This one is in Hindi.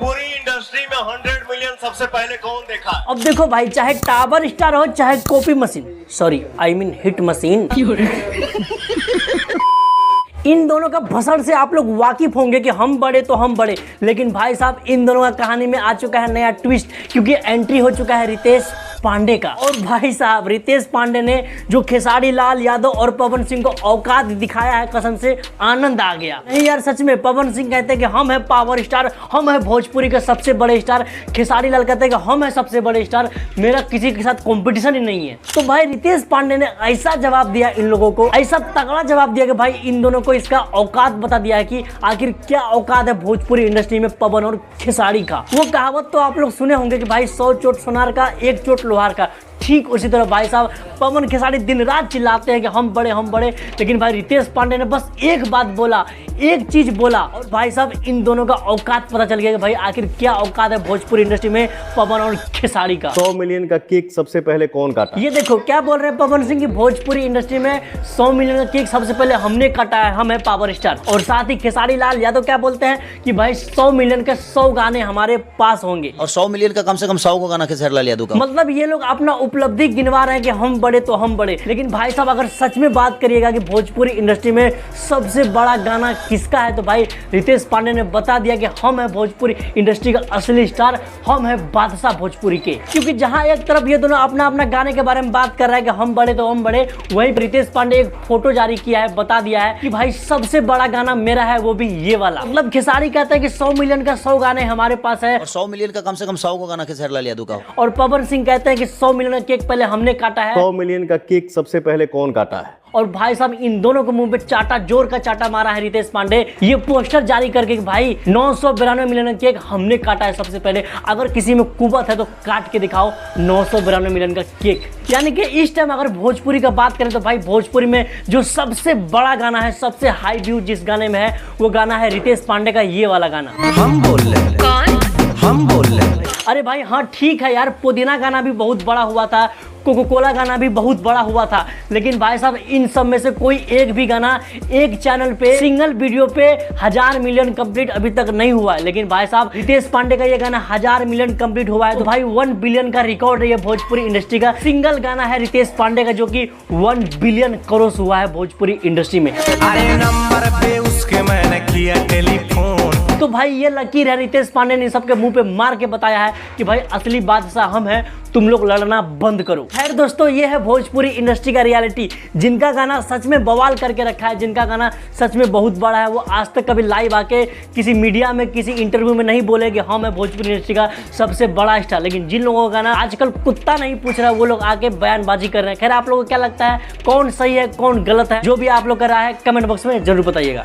पूरी इंडस्ट्री में 100 मिलियन सबसे पहले कौन देखा? अब देखो भाई, चाहे टावर स्टार हो चाहे copy machine, sorry I mean hit machine, इन दोनों का भसड़ से आप लोग वाकिफ होंगे कि हम बड़े तो हम बड़े। लेकिन भाई साहब, इन दोनों का कहानी में आ चुका है नया ट्विस्ट, क्योंकि एंट्री हो चुका है रितेश पांडे का। और भाई साहब, रितेश पांडे ने जो खेसारी लाल यादव और पवन सिंह को औकात दिखाया है, कसम से आनंद आ गया। नहीं यार, सच में पवन सिंह कहते हैं कि हम हैं पावर स्टार, हम हैं भोजपुरी के सबसे बड़े स्टार। खेसारी लाल कहते हैं कि हम हैं सबसे बड़े स्टार, मेरा किसी के साथ कंपटीशन ही नहीं है। तो भाई रितेश पांडे ने ऐसा जवाब दिया इन लोगों को, ऐसा तगड़ा जवाब दिया कि भाई इन दोनों को इसका औकात बता दिया है कि आखिर क्या औकात है भोजपुरी इंडस्ट्री में पवन और खेसारी का। वो कहावत तो आप लोग सुने होंगे कि भाई 100 चोट सोनार का, 1 चोट लोहार का। ठीक उसी तरह भाई साहब, पवन खेसारी दिन रात चिल्लाते हैं कि हम बड़े हम बड़े, लेकिन भाई रितेश पांडे ने बस एक बात बोला, एक चीज बोला, और भाई साहब इन दोनों का औकात पता चल गया कि भाई आखिर क्या औकात है भोजपुरी इंडस्ट्री में पवन और खेसारी का। 100 मिलियन का केक सबसे पहले कौन काटा? ये देखो क्या बोल रहे हैं पवन सिंह की, भोजपुरी इंडस्ट्री में 100 मिलियन का केक सबसे पहले हमने काटा है, हम है पावर स्टार। और साथ ही खेसारी लाल यादव क्या बोलते हैं कि भाई 100 मिलियन के 100 गाने हमारे पास होंगे, और 100 मिलियन का कम से कम 100 को गाना खेसारी लाल यादव का। मतलब ये लोग अपना उपलब्धि गिनवा रहे हैं कि हम बड़े तो हम बड़े। लेकिन भाई साहब, अगर सच में बात करिएगा कि भोजपुरी इंडस्ट्री में सबसे बड़ा गाना किसका है, तो भाई रितेश पांडे ने बता दिया कि हम है भोजपुरी इंडस्ट्री का असली स्टार, हम है बादशाह भोजपुरी के। क्योंकि जहां एक तरफ ये दोनों अपना अपना गाने के बारे में बात कर रहा है कि हम बड़े तो हम बड़े, वहीं रितेश पांडे एक फोटो जारी किया है, बता दिया है कि भाई सबसे बड़ा गाना मेरा है, वो भी ये वाला। मतलब खेसारी कहता है कि 100 मिलियन का 100 गाने हमारे पास है, और 100 मिलियन का कम से कम 100 को गाना खेसारी लाल यादव का। और पवन सिंह कहते हैं कि 100 मिलियन का केक पहले हमने काटा है। 100 मिलियन का केक सबसे पहले कौन काटा है? और भाई साहब, इन दोनों को मुंह पे चाटा, जोर का चाटा मारा है रितेश पांडे, ये पोस्टर जारी करके कि भाई 992 मिलियन केक हमने काटा है सबसे पहले। अगर किसी में कुवत है तो काट के दिखाओ 992 मिलियन का केक। यानी कि इस टाइम अगर भोजपुरी का बात करें तो भाई भोजपुरी में जो सबसे बड़ा गाना है, सबसे हाई व्यू जिस गाने में है, वो गाना है रितेश पांडे का ये वाला गाना। हम बोल रहे हैं, हम बोल रहे हैं। अरे भाई हाँ ठीक है यार, पुदीना गाना भी बहुत बड़ा हुआ था, कोको कोला गाना भी बहुत बड़ा हुआ था, लेकिन भाई साहब इन सब में से कोई एक भी गाना एक चैनल पे सिंगल वीडियो पे 1000 मिलियन कंप्लीट अभी तक नहीं हुआ है। लेकिन भाई साहब रितेश पांडे का ये गाना 1000 मिलियन कंप्लीट हुआ है, तो भाई 1 बिलियन का रिकॉर्ड है ये भोजपुरी इंडस्ट्री का। सिंगल गाना है रितेश पांडे का जो कि 1 बिलियन क्रॉस हुआ है भोजपुरी इंडस्ट्री में। अरे नंबर पे उसके मैंने किया टेलीफोन। तो भाई ये लकीर है, रितेश पांडे ने सबके मुंह पे मार के बताया है कि भाई असली बादशाह हम हैं, तुम लोग लड़ना बंद करो। खैर दोस्तों, ये है भोजपुरी इंडस्ट्री का रियलिटी। जिनका गाना सच में बवाल करके रखा है, जिनका गाना सच में बहुत बड़ा है, वो आज तक कभी लाइव आके किसी मीडिया में, किसी इंटरव्यू में नहीं बोले कि हम है भोजपुरी इंडस्ट्री का सबसे बड़ा स्टार। लेकिन जिन लोगों का गाना आजकल कुत्ता नहीं पूछ रहा, वो लोग आके बयानबाजी कर रहे हैं। खैर आप लोगों को क्या लगता है, कौन सही है कौन गलत है? जो भी आप लोग कर रहा है कमेंट बॉक्स में जरूर बताइएगा।